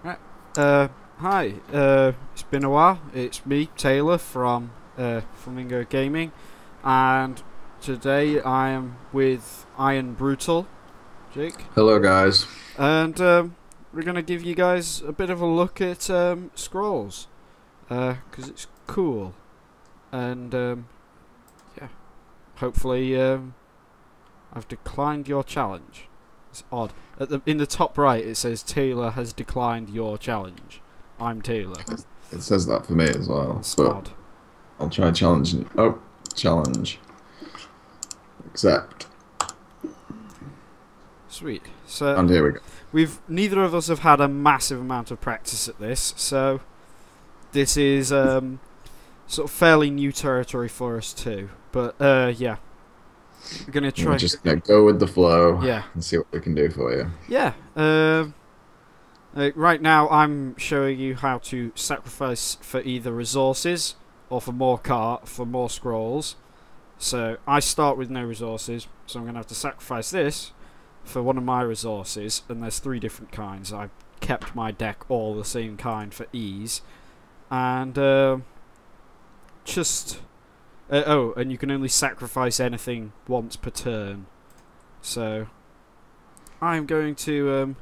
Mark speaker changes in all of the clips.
Speaker 1: Right. Hi. It's been a while. It's me, Taylor from Flamingo Gaming, and today I am with IrnBrutal, Jake,
Speaker 2: Hello, guys.
Speaker 1: and we're gonna give you guys a bit of a look at scrolls, because it's cool, and yeah, hopefully I've declined your challenge. It's odd. In the top right, it says Taylor has declined your challenge. I'm Taylor.
Speaker 2: It says that for me as well,
Speaker 1: It's
Speaker 2: but
Speaker 1: odd.
Speaker 2: I'll try challenging. Oh, challenge. Accept.
Speaker 1: Sweet. So
Speaker 2: And here we go.
Speaker 1: neither of us have had a massive amount of practice at this, so this is sort of fairly new territory for us too. But yeah, we're gonna
Speaker 2: We're
Speaker 1: try.
Speaker 2: just gonna go with the flow
Speaker 1: Yeah.
Speaker 2: and see what we can do for you.
Speaker 1: Yeah. Right now, I'm showing you how to sacrifice for either resources or for more scrolls. So I start with no resources, so I'm going to have to sacrifice this for one of my resources, and there's 3 different kinds. I've kept my deck all the same kind for ease, and oh, and you can only sacrifice anything once per turn. So I'm going to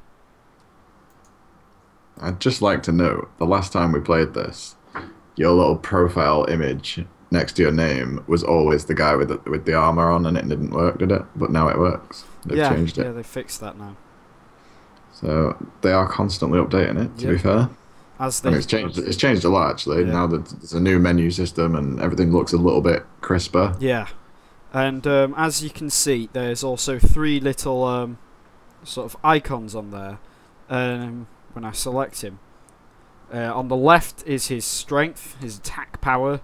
Speaker 2: I'd just like to note, the last time we played this, your little profile image next to your name was always the guy with the armor on, and it didn't work, did it? But now it works. They've changed it.
Speaker 1: Yeah, they fixed that now.
Speaker 2: So they are constantly updating it, to be fair.
Speaker 1: As
Speaker 2: I
Speaker 1: they
Speaker 2: mean, it's changed a lot, actually.
Speaker 1: Yeah.
Speaker 2: Now that there's a new menu system and everything looks a little bit crisper.
Speaker 1: Yeah, and as you can see, there's also 3 little sort of icons on there. When I select him, on the left is his strength, his attack power.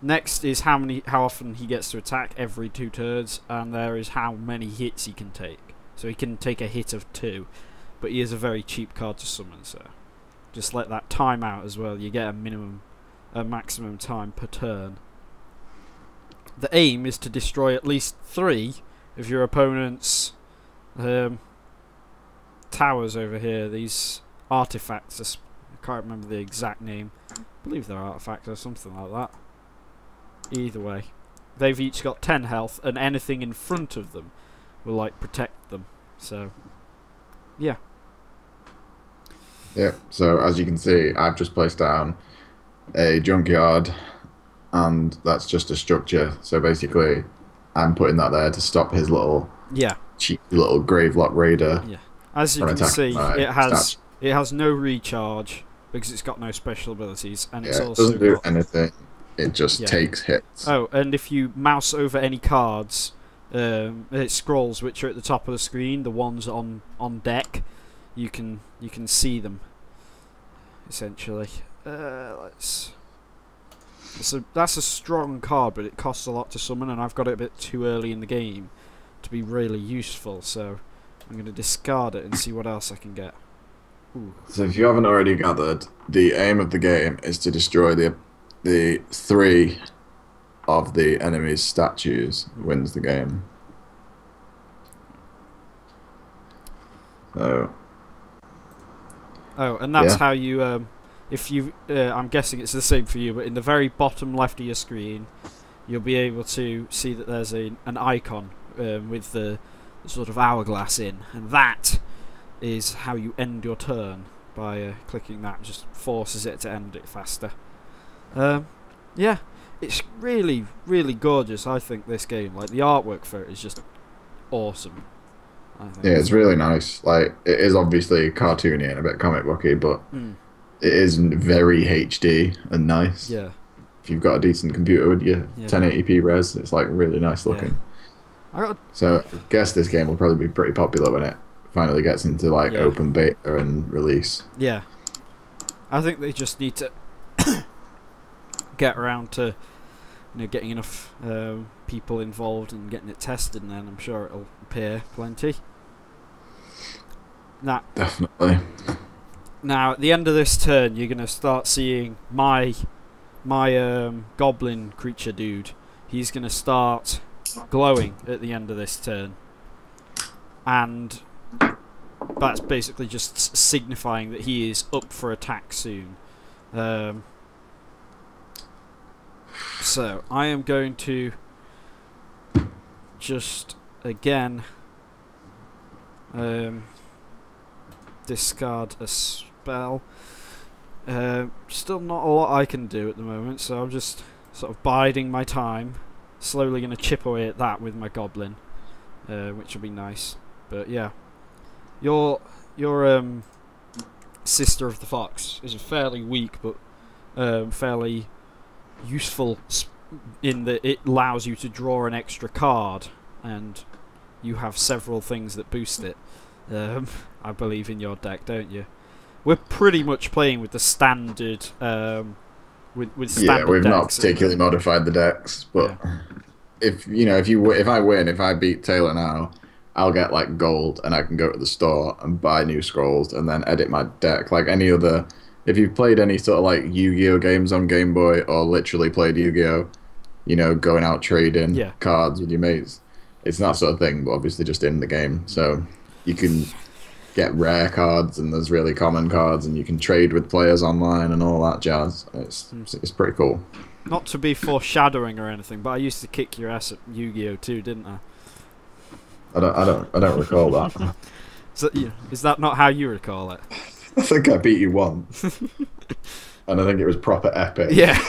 Speaker 1: Next is how often he gets to attack every 2 turns, and there is how many hits he can take. So he can take a hit of 2, but he is a very cheap card to summon. So just let that time out as well. You get a maximum time per turn. The aim is to destroy at least 3 of your opponent's towers over here. These artifacts, I can't remember the exact name. I believe they're artifacts or something like that. Either way, they've each got 10 health, and anything in front of them will like protect them. So yeah.
Speaker 2: Yeah, so as you can see, I've just placed down a junkyard, and that's just a structure. So basically, I'm putting that there to stop his little cheap little Gravelock Raider.
Speaker 1: Yeah. As you can see, it has no recharge because it's got no special abilities, and it's also
Speaker 2: it doesn't do anything. It just takes hits.
Speaker 1: Oh, and if you mouse over any cards, it scrolls which are at the top of the screen, the ones on deck. You can see them essentially. That's a strong card, but it costs a lot to summon, and I've got it a bit too early in the game to be really useful. So I'm going to discard it and see what else I can get. Ooh.
Speaker 2: So if you haven't already gathered, the aim of the game is to destroy the 3 of the enemy's statues. Wins the game. So.
Speaker 1: Oh, and that's how you, if you, I'm guessing it's the same for you, but in the very bottom left of your screen, you'll be able to see that there's an icon with the sort of hourglass in, and that is how you end your turn by clicking that. It just forces it to end it faster. Yeah, it's really, really gorgeous, I think, this game. Like, the artwork for it is just awesome.
Speaker 2: Yeah, it's really nice. Like, it is obviously cartoony and a bit comic booky, but it is very HD and nice.
Speaker 1: Yeah.
Speaker 2: If you've got a decent computer with your 1080p res, it's like really nice looking. So I guess this game will probably be pretty popular when it finally gets into like open beta and release.
Speaker 1: Yeah. I think they just need to get around to getting enough people involved and getting it tested, and then I'm sure it'll appear plenty.
Speaker 2: Definitely.
Speaker 1: Now, at the end of this turn, you're going to start seeing my goblin creature dude. He's going to start glowing at the end of this turn, and that's basically just signifying that he is up for attack soon. So I am going to just again discard a spell. Still not a lot I can do at the moment, so I'm just sort of biding my time. Slowly going to chip away at that with my goblin, which will be nice. But yeah, your Sister of the Fox is a fairly weak but fairly useful in that it allows you to draw an extra card, and you have several things that boost it. I believe in your deck, don't you? We're pretty much playing with the standard with standard
Speaker 2: yeah, we've
Speaker 1: decks,
Speaker 2: not particularly modified the decks, but
Speaker 1: yeah.
Speaker 2: if I win, if I beat Taylor now, I'll get like gold, and I can go to the store and buy new scrolls, and then edit my deck like any other. If you've played any sort of like Yu-Gi-Oh games on Game Boy, or literally played Yu-Gi-Oh, you know, going out trading cards with your mates, it's that sort of thing, but obviously just in the game. So you can get rare cards, and there's really common cards, and you can trade with players online and all that jazz. It's pretty cool.
Speaker 1: Not to be foreshadowing or anything, but I used to kick your ass at Yu-Gi-Oh too, didn't I?
Speaker 2: I don't recall that.
Speaker 1: Is that not how you recall it?
Speaker 2: I think I beat you once, and I think it was proper epic.
Speaker 1: Yeah.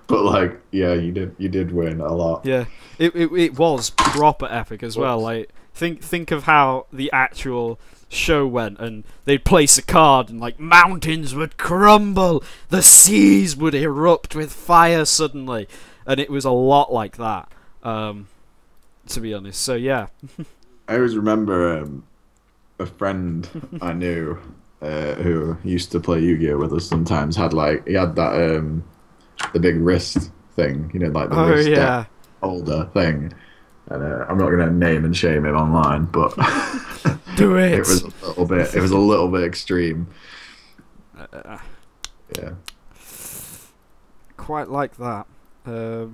Speaker 2: But like, yeah, you did win a lot.
Speaker 1: Yeah, it was proper epic as well. Like, think of how the actual show went, and they'd place a card, and like mountains would crumble, the seas would erupt with fire suddenly, and it was a lot like that. To be honest, so yeah.
Speaker 2: I always remember a friend I knew who used to play Yu-Gi-Oh with us. Sometimes had that the big wrist thing, you know, like the wrist holder thing. And I'm not gonna name and shame him online, but
Speaker 1: do it.
Speaker 2: It was a little bit extreme. Yeah.
Speaker 1: Quite like that.
Speaker 2: I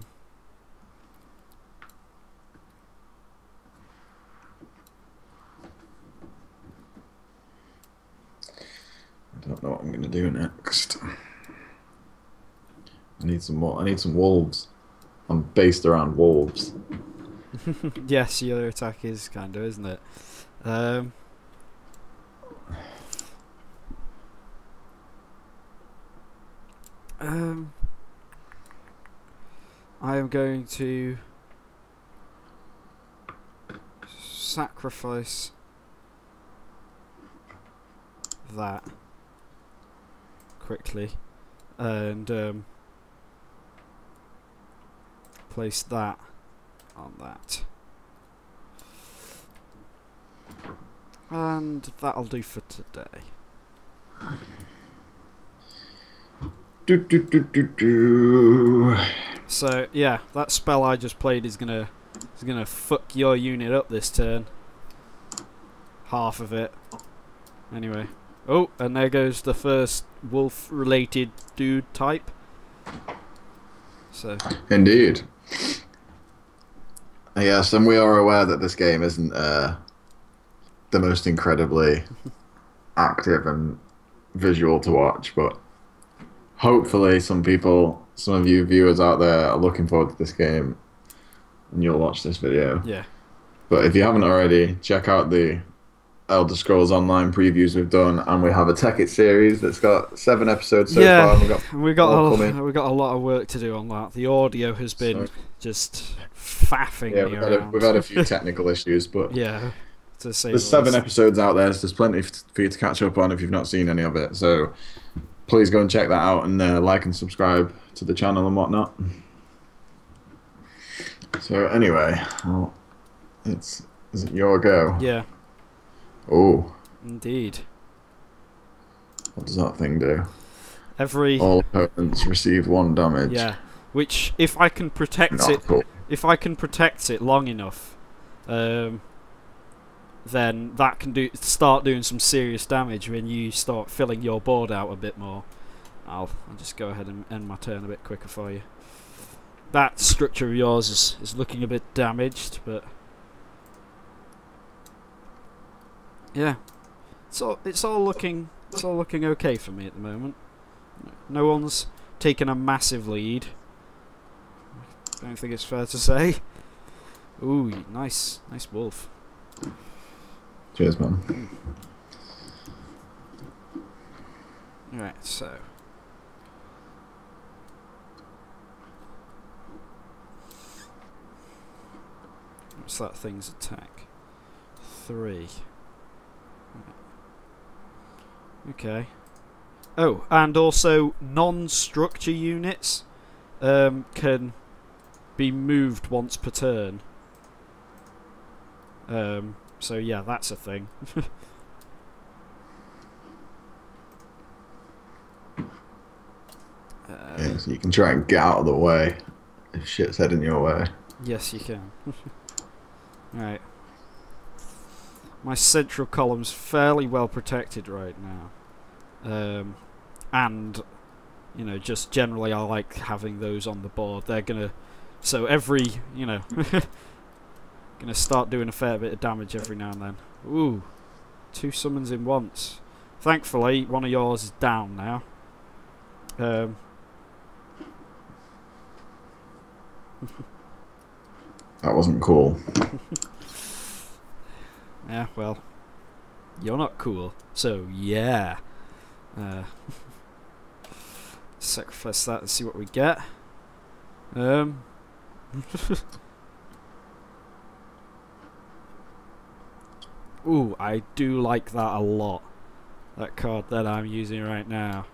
Speaker 2: don't know what I'm gonna do next. I need some more. I need some wolves. I'm based around wolves.
Speaker 1: Yes, your attack is kind of, isn't it? I am going to sacrifice that quickly and place that on that, and that'll do for today. So yeah, that spell I just played is gonna fuck your unit up this turn. Half of it, anyway. Oh, and there goes the first wolf-related dude type. So
Speaker 2: indeed. Yes, and we are aware that this game isn't the most incredibly active and visual to watch, but hopefully some of you viewers out there are looking forward to this game, and you'll watch this video.
Speaker 1: Yeah.
Speaker 2: But if you haven't already, check out the Elder Scrolls Online previews we've done, and we have a Tech It series that's got 7 episodes so far. And
Speaker 1: we got a lot of work to do on that. The audio has been just faffing me around.
Speaker 2: We've had a few technical issues, but
Speaker 1: yeah,
Speaker 2: there's 7 episodes out there, so there's plenty for you to catch up on if you've not seen any of it. So please go and check that out, and like and subscribe to the channel and whatnot. So anyway, well, is it your go?
Speaker 1: Yeah.
Speaker 2: Oh.
Speaker 1: Indeed.
Speaker 2: What does that thing do?
Speaker 1: All
Speaker 2: opponents receive 1 damage.
Speaker 1: Yeah. Which, if I can protect if I can protect it long enough, then that can start doing some serious damage when you start filling your board out a bit more. I'll just go ahead and end my turn a bit quicker for you. That structure of yours is looking a bit damaged, but yeah. it's all looking okay for me at the moment. No one's taken a massive lead. I don't think it's fair to say. Ooh, nice wolf.
Speaker 2: Cheers, man.
Speaker 1: Right, so. What's that thing's attack? 3. Okay. Oh, and also non-structure units can be moved once per turn. So yeah, that's a thing.
Speaker 2: Yeah, so you can try and get out of the way if shit's heading your way.
Speaker 1: Yes, you can. Right. My central column's fairly well protected right now. And, you know, just generally I like having those on the board. They're gonna... So every, you know... gonna start doing a fair bit of damage every now and then. Ooh. 2 summons in once. Thankfully, one of yours is down now.
Speaker 2: That wasn't cool.
Speaker 1: Yeah, well, you're not cool, so yeah. Sacrifice that and see what we get. Ooh, I do like that a lot. That card that I'm using right now.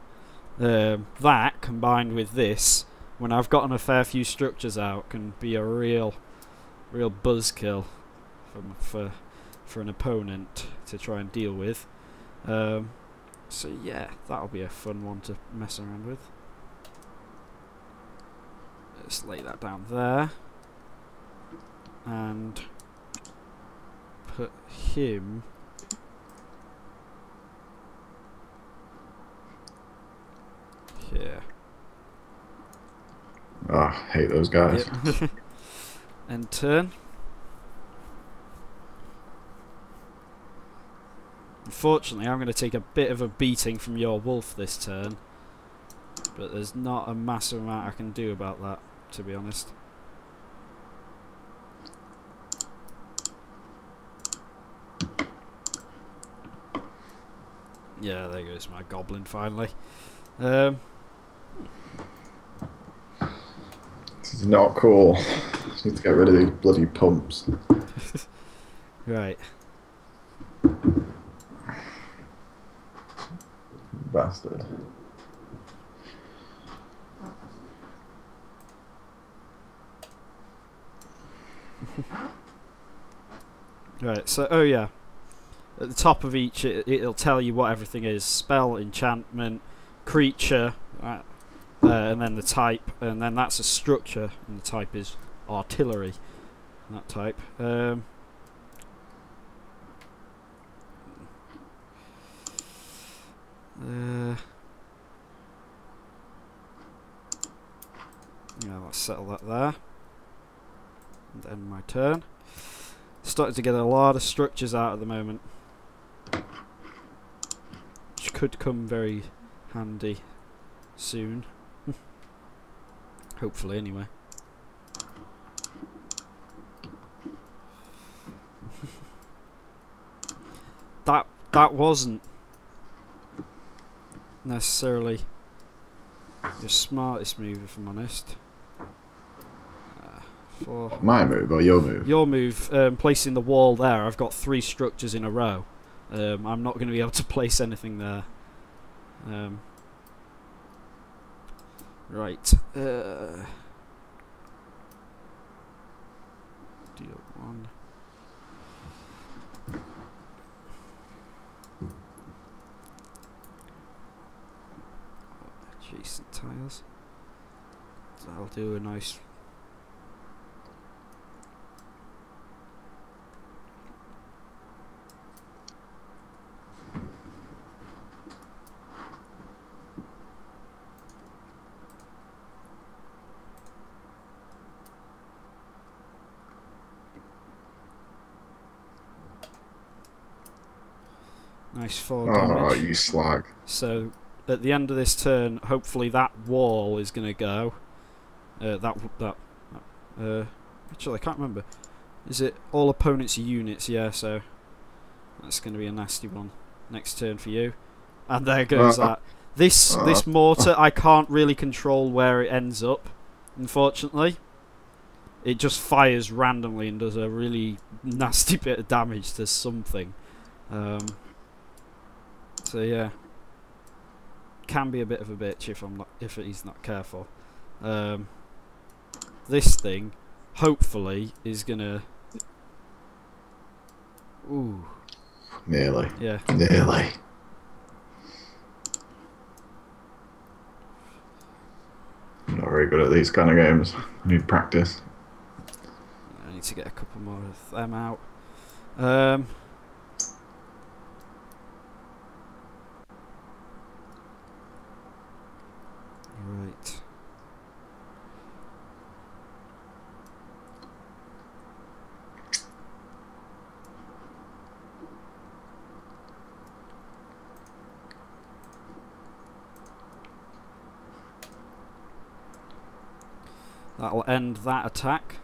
Speaker 1: That, combined with this, when I've gotten a fair few structures out, can be a real buzzkill for an opponent to try and deal with. So yeah, that'll be a fun one to mess around with. Let's lay that down there. And put him here.
Speaker 2: Oh, I hate those guys.
Speaker 1: Yep. End turn. Unfortunately, I'm going to take a bit of a beating from your wolf this turn. But there's not a massive amount I can do about that, to be honest. Yeah, there goes my goblin finally.
Speaker 2: This is not cool. Just need to get rid of these bloody pumps.
Speaker 1: Right.
Speaker 2: Bastard.
Speaker 1: Right, so, oh yeah. At the top of each, it'll tell you what everything is. Spell, enchantment, creature, and then the type, and then that's a structure, and the type is artillery. That type. Yeah, let's settle that there. And end my turn. Starting to get a lot of structures out at the moment, which could come very handy soon. Hopefully, anyway. That wasn't necessarily your smartest move, if I'm honest.
Speaker 2: My move or your move?
Speaker 1: Your move, placing the wall there. I've got 3 structures in a row. I'm not going to be able to place anything there. Right. Deal 1. Adjacent tiles. That'll do a nice... Nice 4
Speaker 2: Oh,
Speaker 1: damage.
Speaker 2: you slag.
Speaker 1: So at the end of this turn, hopefully that wall is going to go. Actually, I can't remember. Is it all opponents' units? Yeah, so that's going to be a nasty one next turn for you. And there goes that. This mortar, I can't really control where it ends up, unfortunately. It just fires randomly and does a really nasty bit of damage to something. So yeah, can be a bit of a bitch if he's not careful. This thing, hopefully, is gonna. Ooh.
Speaker 2: Nearly.
Speaker 1: Yeah.
Speaker 2: Nearly. I'm not very good at these kind of games. I need practice.
Speaker 1: I need to get a couple more of them out. Right. That'll end that attack.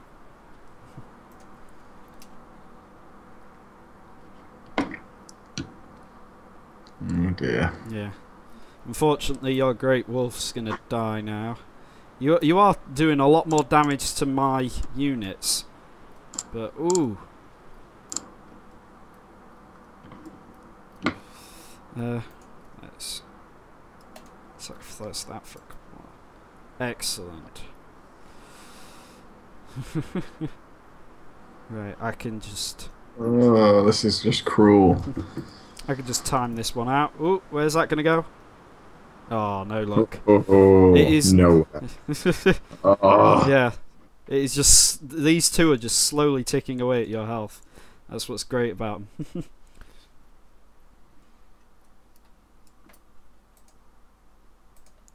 Speaker 2: Oh dear.
Speaker 1: Yeah. Unfortunately, your Great Wolf's gonna die now. You are doing a lot more damage to my units, but ooh. Let's sacrifice that for a couple more. Excellent. Right, I can just.
Speaker 2: Oh, this is just cruel.
Speaker 1: I can just time this one out. Ooh, where's that gonna go? Oh no, look.
Speaker 2: Oh,
Speaker 1: It is
Speaker 2: no. Oh.
Speaker 1: Yeah, it is just. These two are just slowly ticking away at your health. That's what's great about them.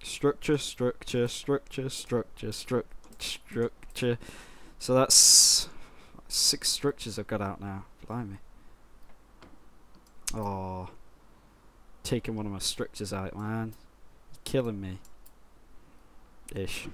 Speaker 1: Structure, structure, structure, structure, structure. So that's 6 structures I've got out now. Blimey. Oh, taking one of my structures out, man. You're killing me. Ish.